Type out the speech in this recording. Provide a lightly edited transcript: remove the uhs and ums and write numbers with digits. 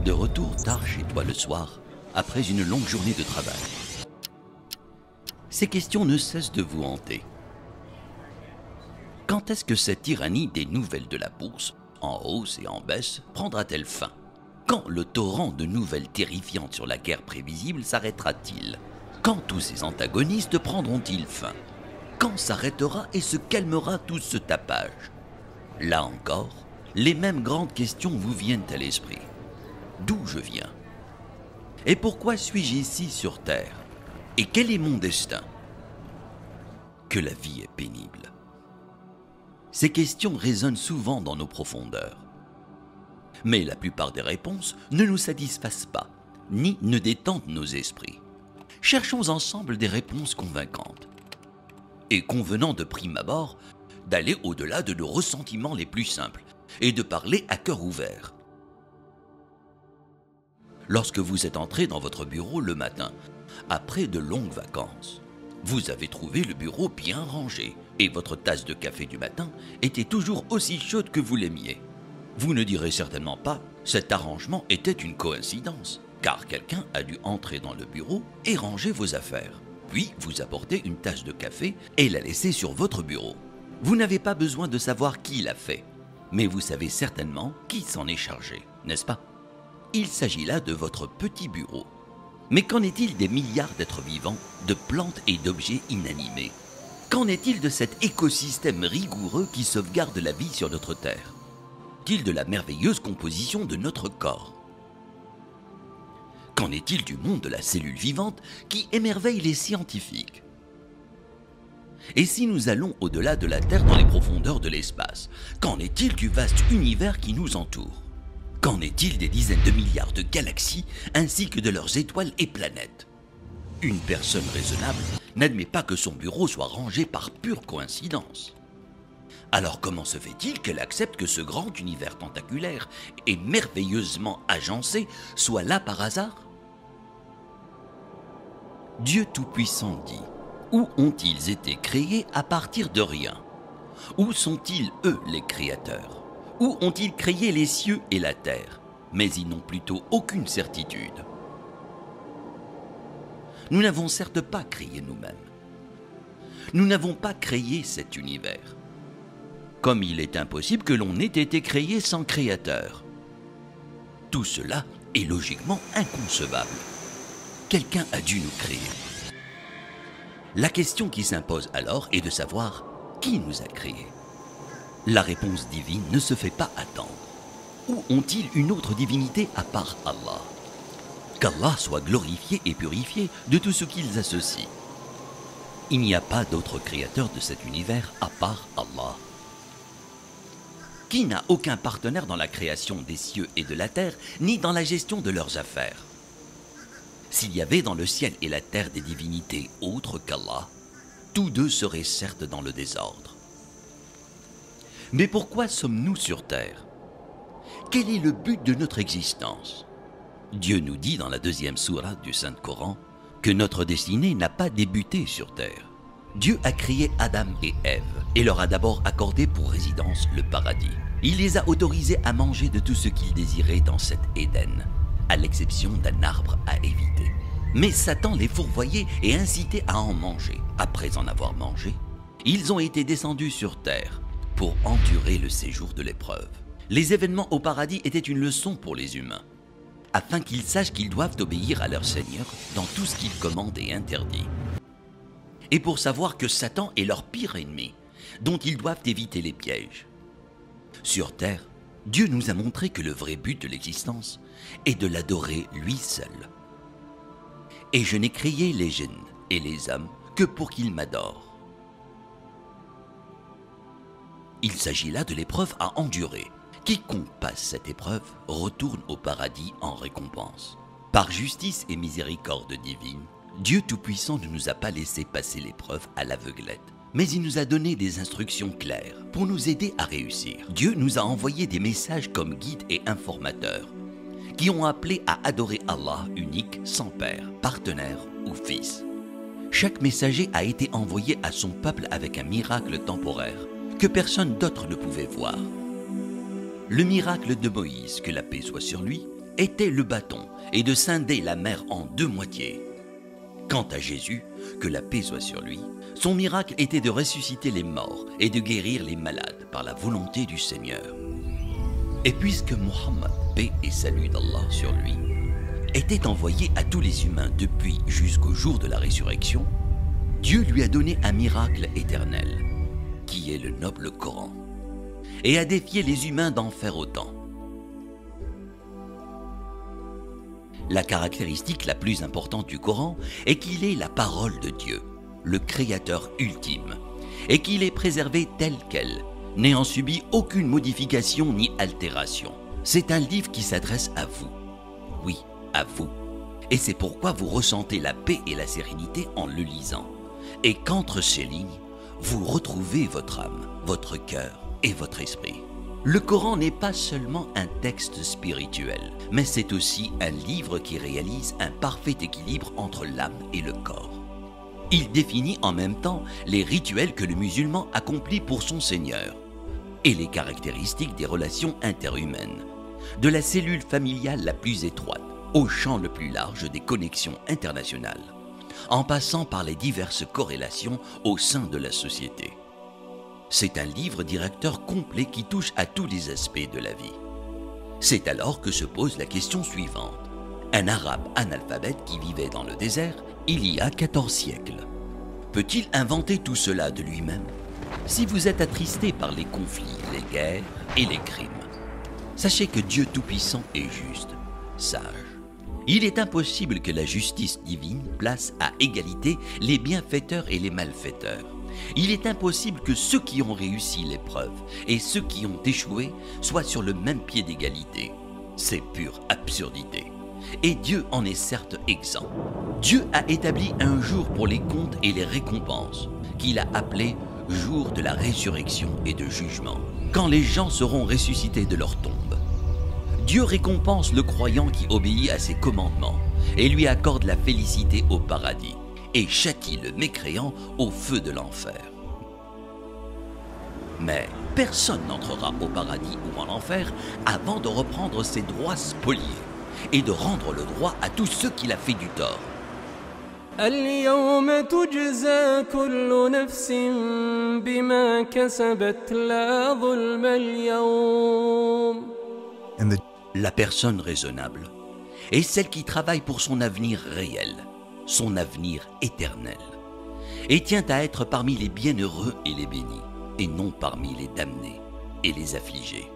De retour tard chez toi le soir, après une longue journée de travail. Ces questions ne cessent de vous hanter. Quand est-ce que cette tyrannie des nouvelles de la bourse, en hausse et en baisse, prendra-t-elle fin? Quand le torrent de nouvelles terrifiantes sur la guerre prévisible s'arrêtera-t-il? Quand tous ces antagonistes prendront-ils fin? Quand s'arrêtera et se calmera tout ce tapage? Là encore, les mêmes grandes questions vous viennent à l'esprit. D'où je viens? Et pourquoi suis-je ici sur Terre? Et quel est mon destin? Que la vie est pénible. Ces questions résonnent souvent dans nos profondeurs. Mais la plupart des réponses ne nous satisfassent pas, ni ne détendent nos esprits. Cherchons ensemble des réponses convaincantes. Et convenant de prime abord d'aller au-delà de nos ressentiments les plus simples et de parler à cœur ouvert. Lorsque vous êtes entré dans votre bureau le matin, après de longues vacances, vous avez trouvé le bureau bien rangé et votre tasse de café du matin était toujours aussi chaude que vous l'aimiez. Vous ne direz certainement pas « cet arrangement était une coïncidence » car quelqu'un a dû entrer dans le bureau et ranger vos affaires, puis vous apporter une tasse de café et la laisser sur votre bureau. Vous n'avez pas besoin de savoir qui l'a fait, mais vous savez certainement qui s'en est chargé, n'est-ce pas? Il s'agit là de votre petit bureau. Mais qu'en est-il des milliards d'êtres vivants, de plantes et d'objets inanimés? Qu'en est-il de cet écosystème rigoureux qui sauvegarde la vie sur notre Terre? Qu'en est-il de la merveilleuse composition de notre corps? Qu'en est-il du monde de la cellule vivante qui émerveille les scientifiques? Et si nous allons au-delà de la Terre dans les profondeurs de l'espace, qu'en est-il du vaste univers qui nous entoure? Qu'en est-il des dizaines de milliards de galaxies ainsi que de leurs étoiles et planètes? Une personne raisonnable n'admet pas que son bureau soit rangé par pure coïncidence. Alors comment se fait-il qu'elle accepte que ce grand univers tentaculaire et merveilleusement agencé soit là par hasard? Dieu Tout-Puissant dit: où ont-ils été créés à partir de rien? Où sont-ils, eux, les créateurs? Où ont-ils créé les cieux et la terre? Mais ils n'ont plutôt aucune certitude. Nous n'avons certes pas créé nous-mêmes. Nous n'avons pas créé cet univers. Comme il est impossible que l'on ait été créé sans créateur. Tout cela est logiquement inconcevable. Quelqu'un a dû nous créer. La question qui s'impose alors est de savoir qui nous a créés. La réponse divine ne se fait pas attendre. Où ont-ils une autre divinité à part Allah? Qu'Allah soit glorifié et purifié de tout ce qu'ils associent. Il n'y a pas d'autre créateur de cet univers à part Allah. Qui n'a aucun partenaire dans la création des cieux et de la terre, ni dans la gestion de leurs affaires? S'il y avait dans le ciel et la terre des divinités autres qu'Allah, tous deux seraient certes dans le désordre. Mais pourquoi sommes-nous sur terre? Quel est le but de notre existence? Dieu nous dit dans la 2e sourate du Saint-Coran que notre destinée n'a pas débuté sur terre. Dieu a créé Adam et Ève et leur a d'abord accordé pour résidence le paradis. Il les a autorisés à manger de tout ce qu'ils désiraient dans cet Éden, à l'exception d'un arbre à éviter. Mais Satan les fourvoyait et incitait à en manger. Après en avoir mangé, ils ont été descendus sur terre pour endurer le séjour de l'épreuve. Les événements au paradis étaient une leçon pour les humains, afin qu'ils sachent qu'ils doivent obéir à leur Seigneur dans tout ce qu'il commande et interdit. Et pour savoir que Satan est leur pire ennemi, dont ils doivent éviter les pièges. Sur terre, Dieu nous a montré que le vrai but de l'existence est de l'adorer lui seul. Et je n'ai créé les djinns et les hommes que pour qu'ils m'adorent. Il s'agit là de l'épreuve à endurer. Quiconque passe cette épreuve retourne au paradis en récompense. Par justice et miséricorde divine, Dieu Tout-Puissant ne nous a pas laissé passer l'épreuve à l'aveuglette, mais il nous a donné des instructions claires pour nous aider à réussir. Dieu nous a envoyé des messages comme guides et informateurs qui ont appelé à adorer Allah unique, sans père, partenaire ou fils. Chaque messager a été envoyé à son peuple avec un miracle temporaire que personne d'autre ne pouvait voir. Le miracle de Moïse, que la paix soit sur lui, était le bâton et de scinder la mer en deux moitiés. Quant à Jésus, que la paix soit sur lui, son miracle était de ressusciter les morts et de guérir les malades par la volonté du Seigneur. Et puisque Mohammed, paix et salut d'Allah sur lui, était envoyé à tous les humains depuis jusqu'au jour de la résurrection, Dieu lui a donné un miracle éternel, qui est le noble Coran, et a défié les humains d'en faire autant. La caractéristique la plus importante du Coran est qu'il est la parole de Dieu, le Créateur ultime, et qu'il est préservé tel quel, n'ayant subi aucune modification ni altération. C'est un livre qui s'adresse à vous. Oui, à vous. Et c'est pourquoi vous ressentez la paix et la sérénité en le lisant. Et qu'entre ces lignes, vous retrouvez votre âme, votre cœur et votre esprit. Le Coran n'est pas seulement un texte spirituel, mais c'est aussi un livre qui réalise un parfait équilibre entre l'âme et le corps. Il définit en même temps les rituels que le musulman accomplit pour son Seigneur et les caractéristiques des relations interhumaines, de la cellule familiale la plus étroite au champ le plus large des connexions internationales, en passant par les diverses corrélations au sein de la société. C'est un livre directeur complet qui touche à tous les aspects de la vie. C'est alors que se pose la question suivante. Un arabe analphabète qui vivait dans le désert il y a 14 siècles, peut-il inventer tout cela de lui-même? Si vous êtes attristé par les conflits, les guerres et les crimes, sachez que Dieu Tout-Puissant est juste, sage. Il est impossible que la justice divine place à égalité les bienfaiteurs et les malfaiteurs. Il est impossible que ceux qui ont réussi l'épreuve et ceux qui ont échoué soient sur le même pied d'égalité. C'est pure absurdité. Et Dieu en est certes exempt. Dieu a établi un jour pour les comptes et les récompenses, qu'il a appelé jour de la résurrection et de jugement, quand les gens seront ressuscités de leur tombe. Dieu récompense le croyant qui obéit à ses commandements et lui accorde la félicité au paradis, et châtie le mécréant au feu de l'enfer. Mais personne n'entrera au paradis ou en enfer avant de reprendre ses droits spoliés et de rendre le droit à tous ceux qu'il a fait du tort. اليوم تجزى كل نفس بما كسبت لا ظلم اليوم. La personne raisonnable est celle qui travaille pour son avenir réel, son avenir éternel, et tient à être parmi les bienheureux et les bénis, et non parmi les damnés et les affligés.